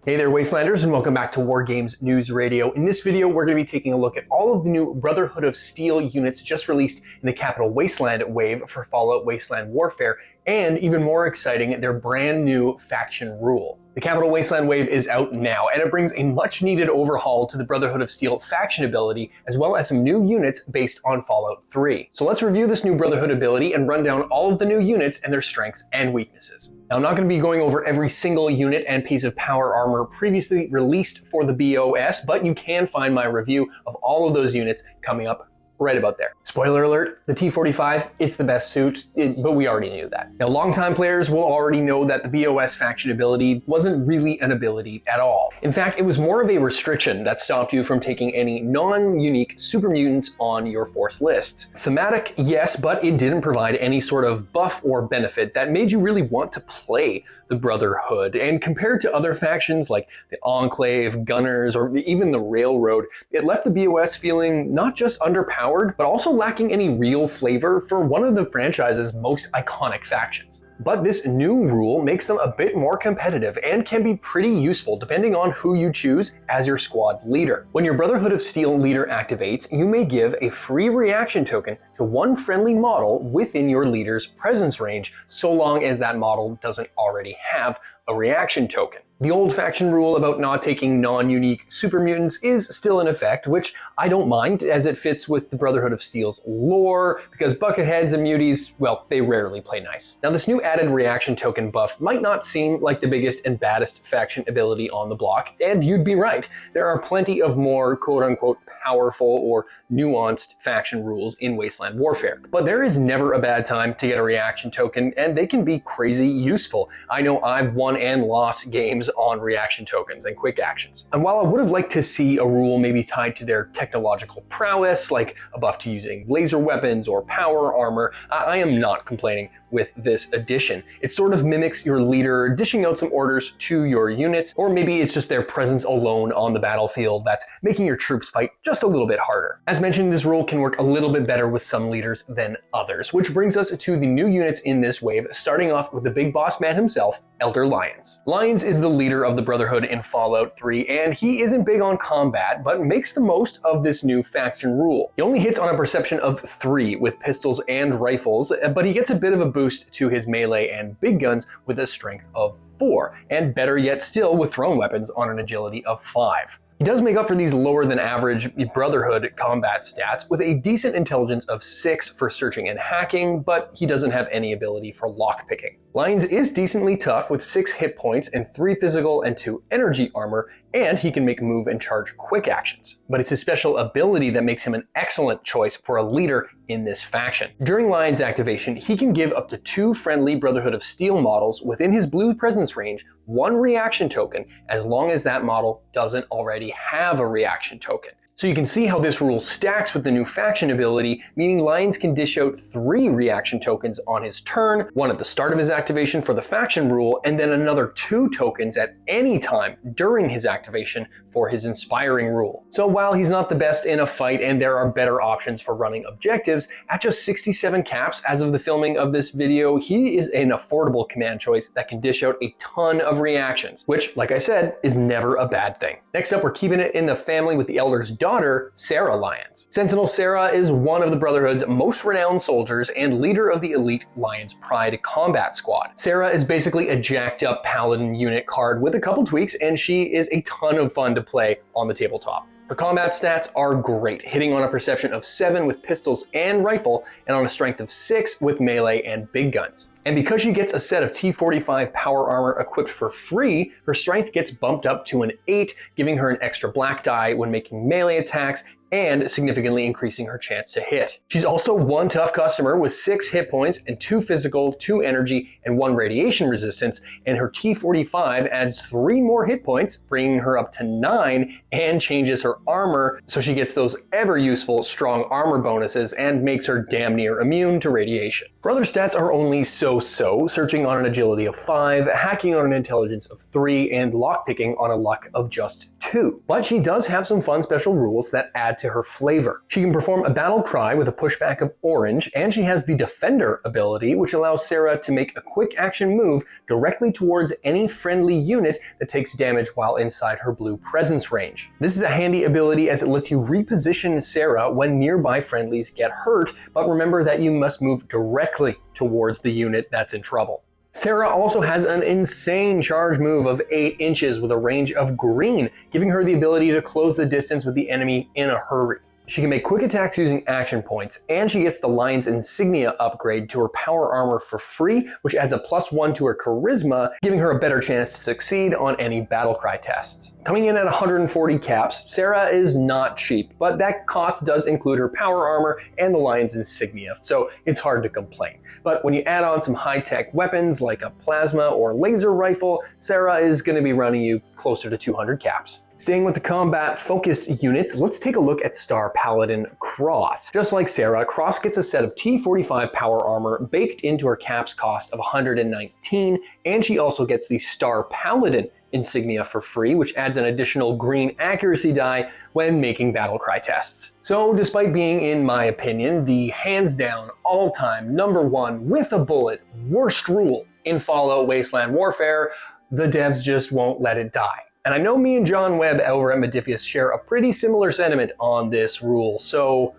Hey there, Wastelanders, and welcome back to War Games News Radio. In this video, we're going to be taking a look at all of the new Brotherhood of Steel units just released in the Capital Wasteland wave for Fallout Wasteland Warfare, and even more exciting, their brand new faction rule. The Capital Wasteland wave is out now, and it brings a much-needed overhaul to the Brotherhood of Steel faction ability, as well as some new units based on Fallout 3. So let's review this new Brotherhood ability and run down all of the new units and their strengths and weaknesses. Now, I'm not going to be going over every single unit and piece of power armor previously released for the BOS, but you can find my review of all of those units coming up right about there. Spoiler alert, the T-45, it's the best suit, but we already knew that. Now, longtime players will already know that the BOS faction ability wasn't really an ability at all. In fact, it was more of a restriction that stopped you from taking any non-unique super mutants on your force lists. Thematic, yes, but it didn't provide any sort of buff or benefit that made you really want to play the Brotherhood. And compared to other factions like the Enclave, Gunners, or even the Railroad, it left the BOS feeling not just underpowered, but also lacking any real flavor for one of the franchise's most iconic factions. But this new rule makes them a bit more competitive and can be pretty useful depending on who you choose as your squad leader. When your Brotherhood of Steel leader activates, you may give a free reaction token to one friendly model within your leader's presence range, so long as that model doesn't already have a reaction token. The old faction rule about not taking non-unique super mutants is still in effect, which I don't mind as it fits with the Brotherhood of Steel's lore, because bucketheads and muties, well, they rarely play nice. Now, this new added reaction token buff might not seem like the biggest and baddest faction ability on the block, and you'd be right. There are plenty of more quote-unquote powerful or nuanced faction rules in Wasteland Warfare. But there is never a bad time to get a reaction token, and they can be crazy useful. I know I've won and lost games on reaction tokens and quick actions. And while I would have liked to see a rule maybe tied to their technological prowess, like a buff to using laser weapons or power armor, I am not complaining with this addition. It sort of mimics your leader dishing out some orders to your units, or maybe it's just their presence alone on the battlefield that's making your troops fight just a little bit harder. As mentioned, this rule can work a little bit better with some leaders than others, which brings us to the new units in this wave, starting off with the big boss man himself, Elder LYONS. LYONS is the leader of the Brotherhood in Fallout 3, and he isn't big on combat, but makes the most of this new faction rule. He only hits on a perception of 3 with pistols and rifles, but he gets a bit of a boost to his melee and big guns with a strength of 4, and better yet still with thrown weapons on an agility of 5. He does make up for these lower than average Brotherhood combat stats with a decent intelligence of 6 for searching and hacking, but he doesn't have any ability for lockpicking. LYONS is decently tough with 6 hit points and 3 physical and 2 energy armor, and he can make move and charge quick actions. But it's his special ability that makes him an excellent choice for a leader in this faction. During LYONS activation, he can give up to 2 friendly Brotherhood of Steel models within his blue presence range 1 reaction token, as long as that model doesn't already have a reaction token. So you can see how this rule stacks with the new faction ability, meaning LYONS can dish out 3 reaction tokens on his turn, 1 at the start of his activation for the faction rule, and then another 2 tokens at any time during his activation for his inspiring rule. So while he's not the best in a fight and there are better options for running objectives, at just 67 caps as of the filming of this video, he is an affordable command choice that can dish out a ton of reactions, which, like I said, is never a bad thing. Next up, we're keeping it in the family with the Elder's daughter, Sarah LYONS. Sentinel Sarah is one of the Brotherhood's most renowned soldiers and leader of the elite LYONS Pride combat squad. Sarah is basically a jacked up paladin unit card with a couple tweaks, and she is a ton of fun to play on the tabletop. Her combat stats are great, hitting on a perception of 7 with pistols and rifle, and on a strength of 6 with melee and big guns. And because she gets a set of T-45 power armor equipped for free, her strength gets bumped up to an 8, giving her an extra black die when making melee attacks and significantly increasing her chance to hit. She's also one tough customer with 6 hit points and 2 physical, 2 energy, and 1 radiation resistance, and her T-45 adds 3 more hit points, bringing her up to 9, and changes her armor so she gets those ever useful strong armor bonuses and makes her damn near immune to radiation. Her other stats are only so-so, searching on an agility of 5, hacking on an intelligence of 3, and lockpicking on a luck of just 2. But she does have some fun special rules that add to her flavor. She can perform a battle cry with a pushback of orange, and she has the Defender ability, which allows Sarah to make a quick action move directly towards any friendly unit that takes damage while inside her blue presence range. This is a handy ability as it lets you reposition Sarah when nearby friendlies get hurt, but remember that you must move directly towards the unit that's in trouble. Sarah also has an insane charge move of 8 inches with a range of green, giving her the ability to close the distance with the enemy in a hurry. She can make quick attacks using action points, and she gets the LYONS insignia upgrade to her power armor for free, which adds a +1 to her charisma, giving her a better chance to succeed on any battlecry tests. Coming in at 140 caps, Sarah is not cheap, but that cost does include her power armor and the LYONS insignia, so it's hard to complain. But when you add on some high-tech weapons like a plasma or laser rifle, Sarah is going to be running you closer to 200 caps. Staying with the combat focus units, let's take a look at Star Paladin Cross. Just like Sarah, Cross gets a set of T45 power armor baked into her caps cost of 119, and she also gets the Star Paladin insignia for free, which adds an additional green accuracy die when making battlecry tests. So despite being, in my opinion, the hands down all-time #1 with a bullet worst rule in Fallout Wasteland Warfare, the devs just won't let it die. And I know me and John Webb over at Modifius share a pretty similar sentiment on this rule, so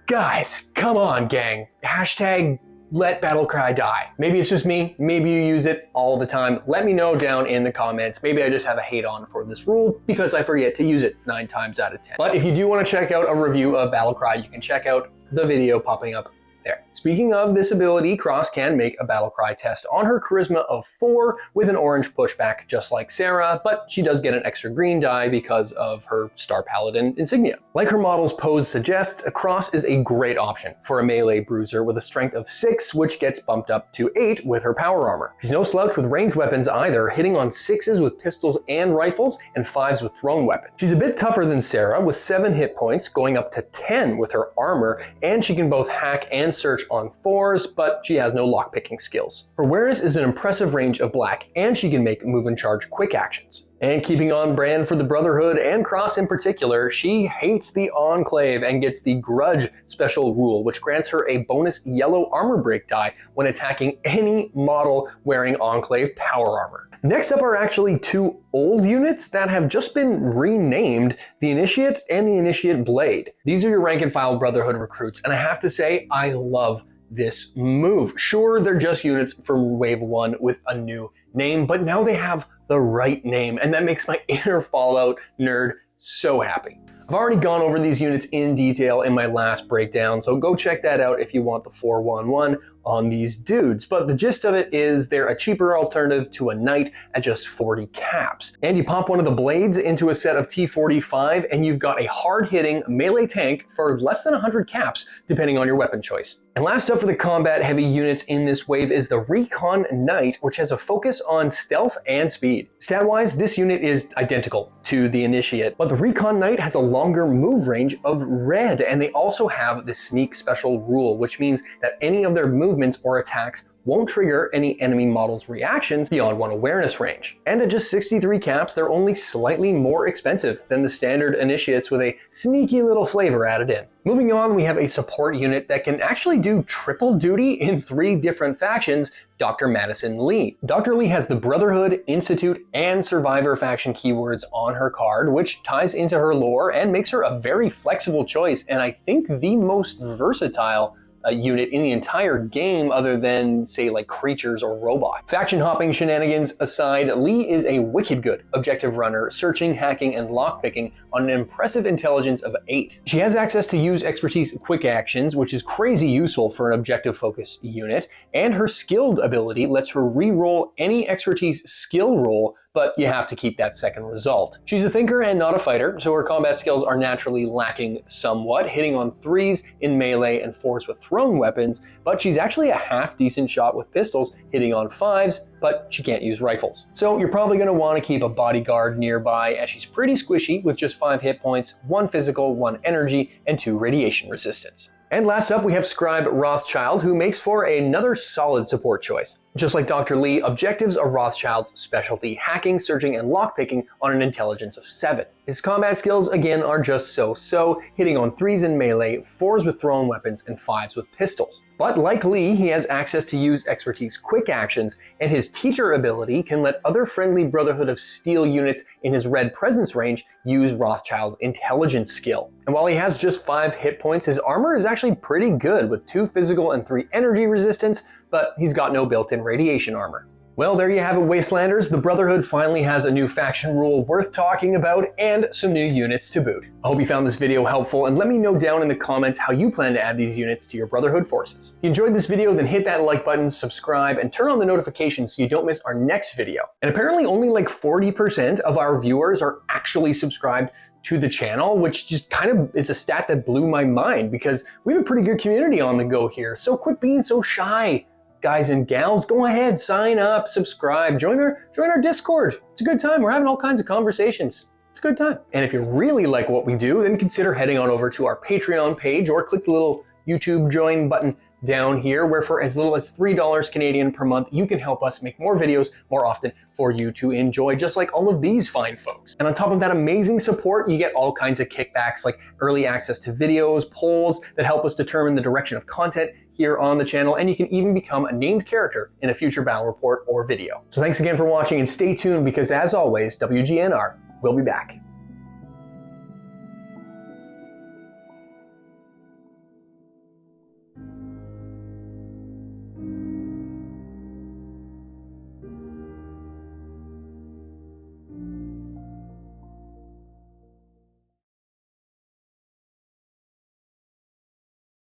guys, come on gang, hashtag let battlecry die. Maybe it's just me, maybe you use it all the time. Let me know down in the comments. Maybe I just have a hate on for this rule because I forget to use it 9 times out of 10. But if you do want to check out a review of battlecry, you can check out the video popping up there. Speaking of this ability, Cross can make a battlecry test on her charisma of 4 with an orange pushback just like Sarah, but she does get an extra green die because of her Star Paladin insignia. Like her model's pose suggests, Cross is a great option for a melee bruiser with a strength of 6, which gets bumped up to 8 with her power armor. She's no slouch with ranged weapons either, hitting on 6s with pistols and rifles and 5s with thrown weapons. She's a bit tougher than Sarah with 7 hit points, going up to 10 with her armor, and she can both hack and search on 4s, but she has no lockpicking skills. Her awareness is an impressive range of black, and she can make move and charge quick actions. And keeping on brand for the Brotherhood and Cross in particular, she hates the Enclave and gets the Grudge special rule, which grants her a bonus yellow armor break die when attacking any model wearing Enclave power armor. Next up are actually 2 old units that have just been renamed, the Initiate and the Initiate Blade. These are your rank and file Brotherhood recruits, and I have to say, I love this move. Sure, they're just units from Wave 1 with a new name, but now they have the right name, and that makes my inner Fallout nerd so happy. I've already gone over these units in detail in my last breakdown, so go check that out if you want the 411 on these dudes. But the gist of it is they're a cheaper alternative to a knight at just 40 caps. And you pop one of the blades into a set of T45 and you've got a hard-hitting melee tank for less than 100 caps, depending on your weapon choice. And last up for the combat heavy units in this wave is the RECON Knight, which has a focus on stealth and speed. Stat-wise, this unit is identical to the Initiate, but the RECON Knight has a longer move range of red, and they also have the sneak special rule, which means that any of their movements or attacks won't trigger any enemy model's reactions beyond 1 awareness range. And at just 63 caps, they're only slightly more expensive than the standard Initiates with a sneaky little flavor added in. Moving on, we have a support unit that can actually do triple duty in 3 different factions, Dr. Madison Lee. Dr. Lee has the Brotherhood, Institute, and Survivor faction keywords on her card, which ties into her lore and makes her a very flexible choice, and I think the most versatile unit in the entire game other than, say, like creatures or robots. Faction hopping shenanigans aside, Lee is a wicked good objective runner, searching, hacking, and lockpicking on an impressive intelligence of 8. She has access to use expertise quick actions, which is crazy useful for an objective focus unit, and her skilled ability lets her re-roll any expertise skill roll, but you have to keep that second result. She's a thinker and not a fighter, so her combat skills are naturally lacking somewhat, hitting on 3s in melee and 4s with thrown weapons, but she's actually a half-decent shot with pistols, hitting on 5s, but she can't use rifles. So you're probably going to want to keep a bodyguard nearby, as she's pretty squishy with just 5 hit points, 1 physical, 1 energy, and 2 radiation resistance. And last up, we have Scribe Rothchild, who makes for another solid support choice. Just like Dr. Lee, objectives are Rothschild's specialty: hacking, searching, and lockpicking on an intelligence of 7. His combat skills, again, are just so-so, hitting on 3s in melee, 4s with thrown weapons, and 5s with pistols. But like Lee, he has access to use expertise quick actions, and his teacher ability can let other friendly Brotherhood of Steel units in his red presence range use Rothschild's intelligence skill. And while he has just 5 hit points, his armor is actually pretty good, with 2 physical and 3 energy resistance, but he's got no built-in radiation armor. Well, there you have it, Wastelanders. The Brotherhood finally has a new faction rule worth talking about, and some new units to boot. I hope you found this video helpful, and let me know down in the comments how you plan to add these units to your Brotherhood forces. If you enjoyed this video, then hit that like button, subscribe, and turn on the notifications so you don't miss our next video. And apparently only like 40% of our viewers are actually subscribed to the channel, which just kind of is a stat that blew my mind, because we have a pretty good community on the go here. So quit being so shy. Guys and gals, go ahead, sign up, subscribe, join our Discord. It's a good time. We're having all kinds of conversations. It's a good time. And if you really like what we do, then consider heading on over to our Patreon page, or click the little YouTube join button down here, where for as little as $3 Canadian per month, you can help us make more videos more often for you to enjoy, just like all of these fine folks. And on top of that amazing support, you get all kinds of kickbacks, like early access to videos, polls that help us determine the direction of content here on the channel, and you can even become a named character in a future battle report or video. So thanks again for watching, and stay tuned, because as always, WGNR will be back.